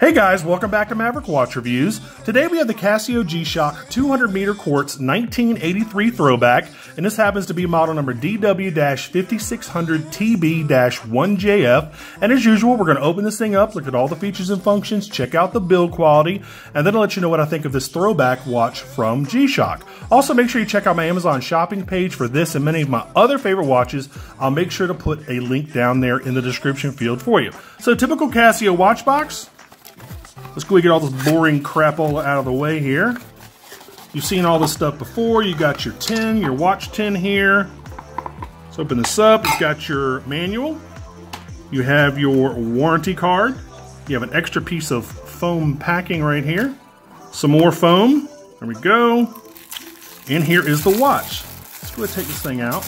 Hey guys, welcome back to Maverick Watch Reviews. Today we have the Casio G-Shock 200 meter quartz 1983 throwback, and this happens to be model number DW-5600TB-1JF. And as usual, we're going to open this thing up, look at all the features and functions, check out the build quality, and then I'll let you know what I think of this throwback watch from G-Shock. Also, make sure you check out my Amazon shopping page for this and many of my other favorite watches. I'll make sure to put a link down there in the description field for you. So, typical Casio watch box. Let's go and get all this boring crap all out of the way here. You've seen all this stuff before. You got your tin, your watch tin here. Let's open this up. It's got your manual. You have your warranty card. You have an extra piece of foam packing right here. Some more foam. There we go. And here is the watch. Let's go ahead and take this thing out.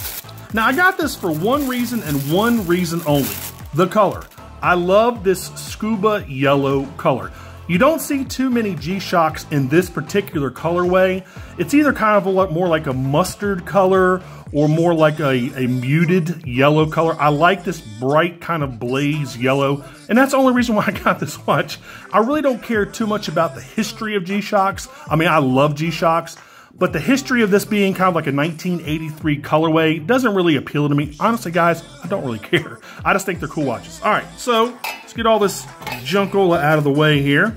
Now I got this for one reason and one reason only. The color. I love this scuba yellow color. You don't see too many G-Shocks in this particular colorway. It's either kind of more like a mustard color or more like a muted yellow color. I like this bright kind of blaze yellow, and that's the only reason why I got this watch. I really don't care too much about the history of G-Shocks. I mean, I love G-Shocks, but the history of this being kind of like a 1983 colorway doesn't really appeal to me. Honestly, guys, I don't really care. I just think they're cool watches. All right, so let's get all this junkola out of the way here.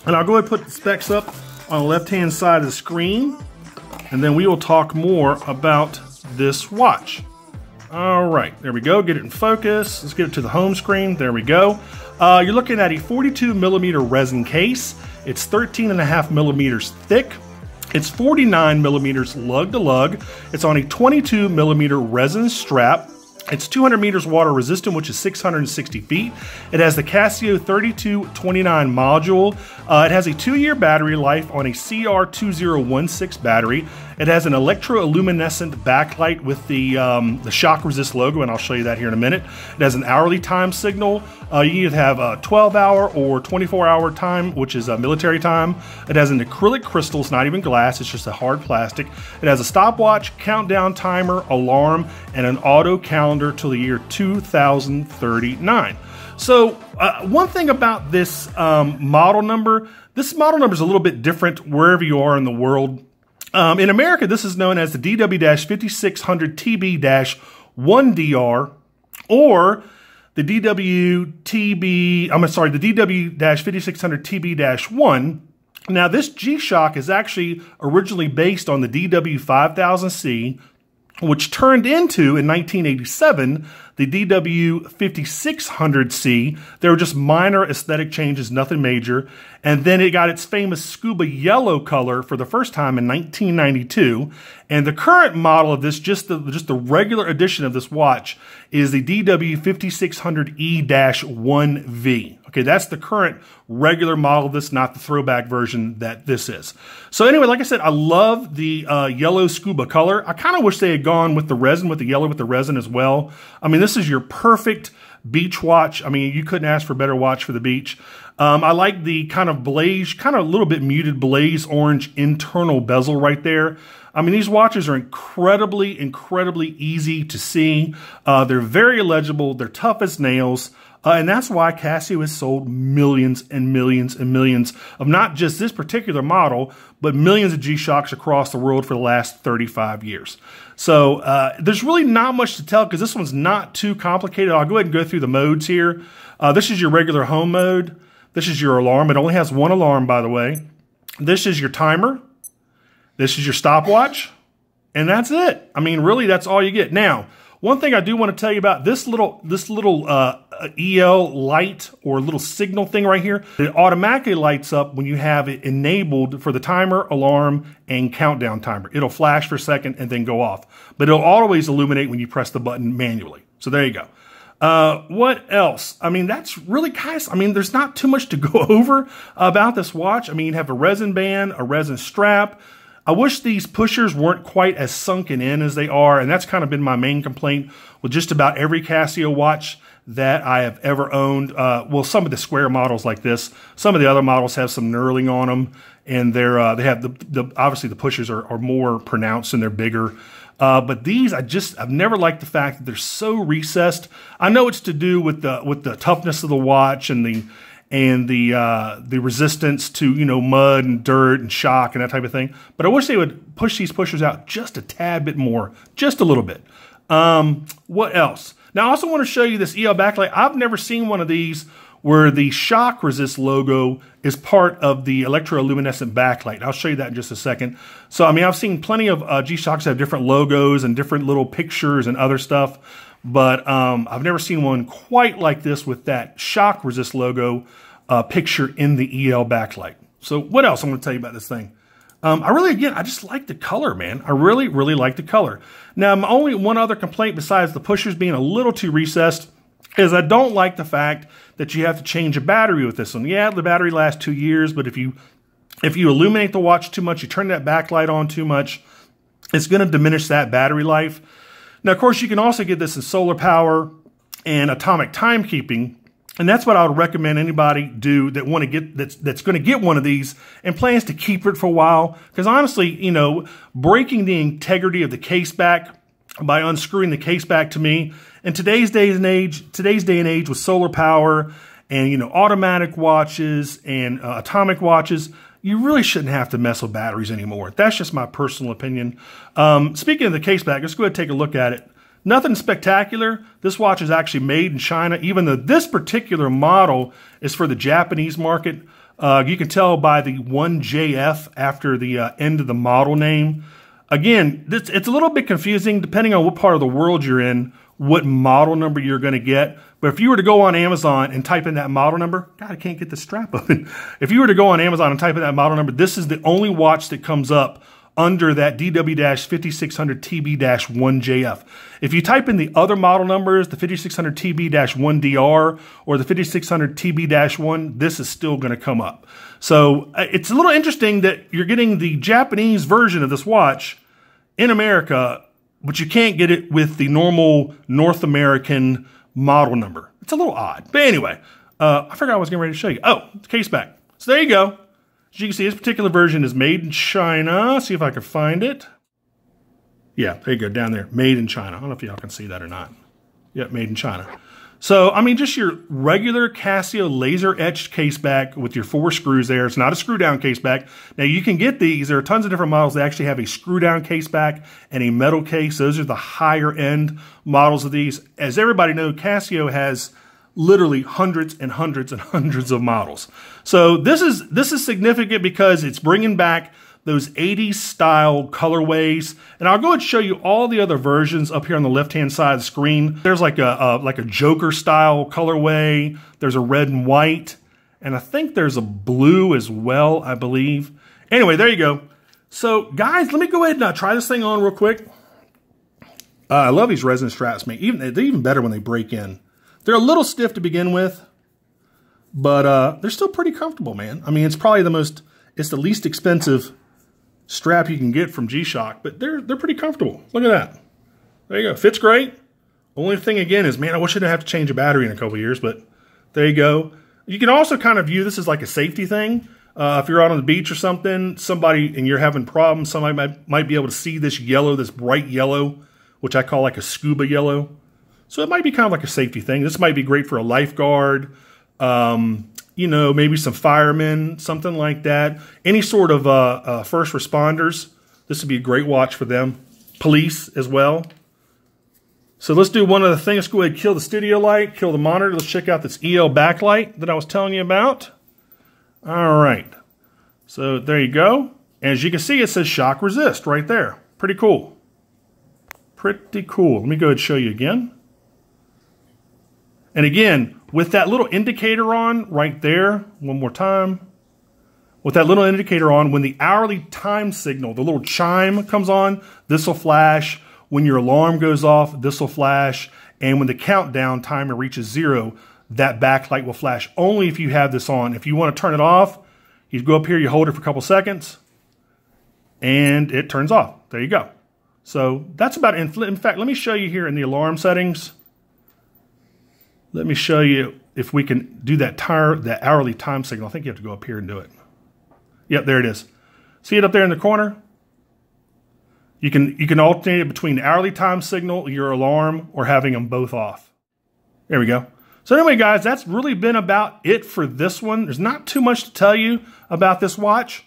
And I'll go ahead and put the specs up on the left-hand side of the screen, and then we will talk more about this watch. All right, there we go. Get it in focus. Let's get it to the home screen. There we go. You're looking at a 42mm resin case. It's 13.5 millimeters thick. It's 49 millimeters lug to lug. It's on a 22mm resin strap. It's 200 meters water resistant, which is 660 feet. It has the Casio 3229 module. It has a 2-year battery life on a CR2016 battery. It has an electroluminescent backlight with the shock resist logo, and I'll show you that here in a minute. It has an hourly time signal. You either have a 12-hour or 24-hour time, which is a military time. It has an acrylic crystal, it's not even glass, it's just a hard plastic. It has a stopwatch, countdown timer, alarm, and an auto calendar till the year 2039. So one thing about this model number is a little bit different wherever you are in the world. In America, this is known as the DW-5600TB-1DR or the DW-5600TB-1. Now, this G-Shock is actually originally based on the DW-5000C, which turned into, in 1987, the DW-5600C. There were just minor aesthetic changes, nothing major. And then it got its famous scuba yellow color for the first time in 1992. And the current model of this, just the regular edition of this watch, is the DW-5600E-1V. Okay, that's the current regular model of this, not the throwback version that this is. So anyway, like I said, I love the yellow scuba color. I kind of wish they had gone with the resin, with the yellow with the resin as well. I mean, this is your perfect beach watch. I mean, you couldn't ask for a better watch for the beach. I like the kind of blaze, kind of a little bit muted blaze orange internal bezel right there. I mean, these watches are incredibly easy to see. They're very legible. They're tough as nails. And that's why Casio has sold millions and millions and millions of not just this particular model, but millions of G-Shocks across the world for the last 35 years. So there's really not much to tell because this one's not too complicated. I'll go ahead and go through the modes here. This is your regular home mode. This is your alarm. It only has one alarm, by the way. This is your timer. This is your stopwatch. And that's it. I mean, really, that's all you get. Now, one thing I do want to tell you about this little EL light or little signal thing right here, it automatically lights up when you have it enabled for the timer, alarm, and countdown timer. It'll flash for a second and then go off. But it'll always illuminate when you press the button manually. So there you go. What else? I mean, that's really I mean, there's not too much to go over about this watch. I mean, you have a resin band, a resin strap. I wish these pushers weren't quite as sunken in as they are, and that's kind of been my main complaint with just about every Casio watch that I have ever owned. Well, some of the square models like this, some of the other models have some knurling on them, and they have obviously the pushers are more pronounced and they're bigger. But these, I've never liked the fact that they're so recessed. I know it's to do with the toughness of the watch and and the resistance to, you know, mud and dirt and shock and that type of thing. But I wish they would push these pushers out just a tad bit more, just a little bit. What else? Now I also want to show you this EL backlight. I've never seen one of these where the shock resist logo is part of the electroluminescent backlight. I'll show you that in just a second. So, I mean, I've seen plenty of G-Shocks that have different logos and different little pictures and other stuff, but I've never seen one quite like this with that shock resist logo picture in the EL backlight. So what else I'm going to tell you about this thing? I just like the color, man. I really, really like the color. Now, my only one other complaint besides the pushers being a little too recessed is I don't like the fact that you have to change a battery with this one. Yeah, the battery lasts 2 years, but if you illuminate the watch too much, you turn that backlight on too much, it's going to diminish that battery life. Now, of course, you can also get this in solar power and atomic timekeeping, and that's what I would recommend anybody do that want to get that's going to get one of these and plans to keep it for a while. Because honestly, you know, breaking the integrity of the case back by unscrewing the case back, to me, in today's day and age with solar power and, you know, automatic watches and atomic watches, you really shouldn't have to mess with batteries anymore. That's just my personal opinion. Speaking of the case back, let's go ahead and take a look at it. Nothing spectacular. This watch is actually made in China, even though this particular model is for the Japanese market. You can tell by the 1JF after the end of the model name. Again, it's a little bit confusing depending on what part of the world you're in, what model number you're going to get. But if you were to go on Amazon and type in that model number, God, I can't get the strap open. If you were to go on Amazon and type in that model number, this is the only watch that comes up under that DW-5600TB-1JF. If you type in the other model numbers, the 5600TB-1DR or the 5600TB-1, this is still going to come up. So it's a little interesting that you're getting the Japanese version of this watch in America, but you can't get it with the normal North American model number. It's a little odd. But anyway, I forgot I was getting ready to show you. Oh, it's case back. So there you go. As you can see, this particular version is made in China. See if I can find it. Yeah, there you go, down there. Made in China. I don't know if y'all can see that or not. Yep, made in China. So, I mean, just your regular Casio laser-etched case back with your 4 screws there. It's not a screw-down case back. Now, you can get these. There are tons of different models that actually have a screw-down case back and a metal case. Those are the higher-end models of these. As everybody knows, Casio has literally hundreds and hundreds and hundreds of models. So this is significant because it's bringing back those 80s style colorways. And I'll go and show you all the other versions up here on the left-hand side of the screen. There's like a Joker style colorway. There's a red and white. And I think there's a blue as well, I believe. Anyway, there you go. So guys, let me go ahead and try this thing on real quick. I love these resin straps, man. They're even better when they break in. They're a little stiff to begin with, but they're still pretty comfortable, man. I mean, it's probably it's the least expensive strap you can get from G-Shock, but they're pretty comfortable. Look at that. There you go. Fits great. Only thing again is, man, I wish I didn't have to change a battery in a couple of years, but there you go. You can also kind of view this as like a safety thing. If you're out on the beach or something, and you're having problems, somebody might be able to see this yellow, this bright yellow, which I call like a scuba yellow. So it might be kind of like a safety thing. This might be great for a lifeguard, you know, maybe some firemen, something like that. Any sort of first responders, this would be a great watch for them. Police as well. So let's do one other thing. Let's go ahead and kill the studio light, kill the monitor. Let's check out this EL backlight that I was telling you about. All right. So there you go. As you can see, it says shock resist right there. Pretty cool. Pretty cool. Let me go ahead and show you again. And again, with that little indicator on right there, one more time. With that little indicator on, when the hourly time signal, the little chime comes on, this will flash. When your alarm goes off, this will flash. And when the countdown timer reaches 0, that backlight will flash only if you have this on. If you want to turn it off, you go up here, you hold it for a couple seconds, and it turns off. There you go. So that's about it. In fact, let me show you here in the alarm settings. Let me show you if we can do that hourly time signal. I think you have to go up here and do it. Yep, there it is. See it up there in the corner? You can alternate it between the hourly time signal, your alarm, or having them both off. There we go. So anyway, guys, that's really been about it for this one. There's not too much to tell you about this watch.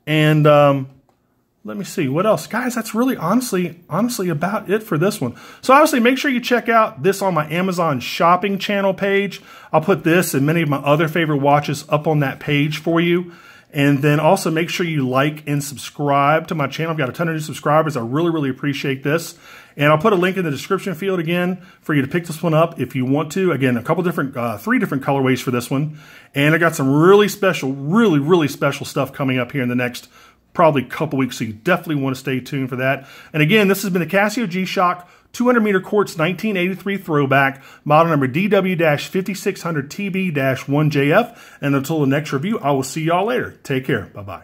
And let me see, what else? Guys, that's really honestly about it for this one. So obviously, make sure you check out this on my Amazon shopping channel page. I'll put this and many of my other favorite watches up on that page for you. And then also make sure you like and subscribe to my channel. I've got a ton of new subscribers. I really, really appreciate this. And I'll put a link in the description field again for you to pick this one up if you want to. Again, a couple different, 3 different colorways for this one. And I got some really special, really special stuff coming up here in the next probably couple weeks. So you definitely want to stay tuned for that. And again, this has been the Casio G-Shock 200-meter Quartz 1983 Throwback, model number DW-5600TB-1JF. And until the next review, I will see y'all later. Take care. Bye-bye.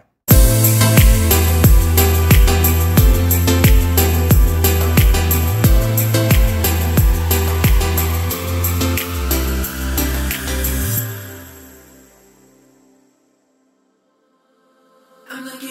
I'm looking